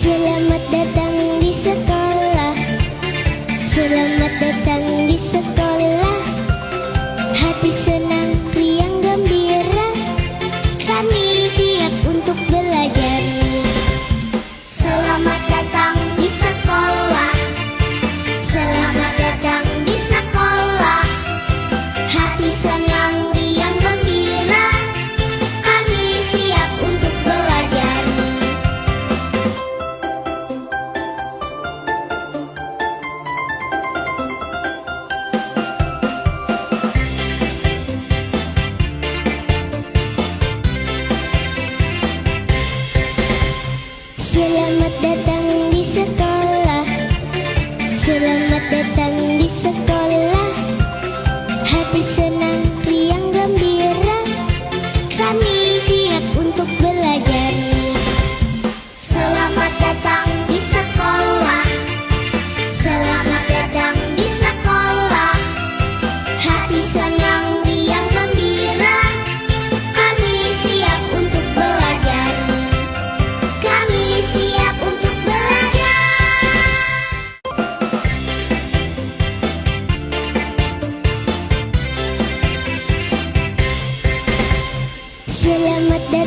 Selamat datang di sekolah. Selamat datang di sekolah. Hati senang, riang gembira. Kami siap untuk belajar. Selamat datang di sekolah. Selamat datang di sekolah. Hati senang, riang gembira. Kami siap untuk belajar. Selamat datang di sekolah. Selamat datang di sekolah. Hati senang, riang gembira. Kami siap untuk belajar. Selamat datang di sekolah. Selamat datang di sekolah. Hati senang, riang gembira. Kami siap untuk belajar. Kami siap untuk belajar. Selamat datang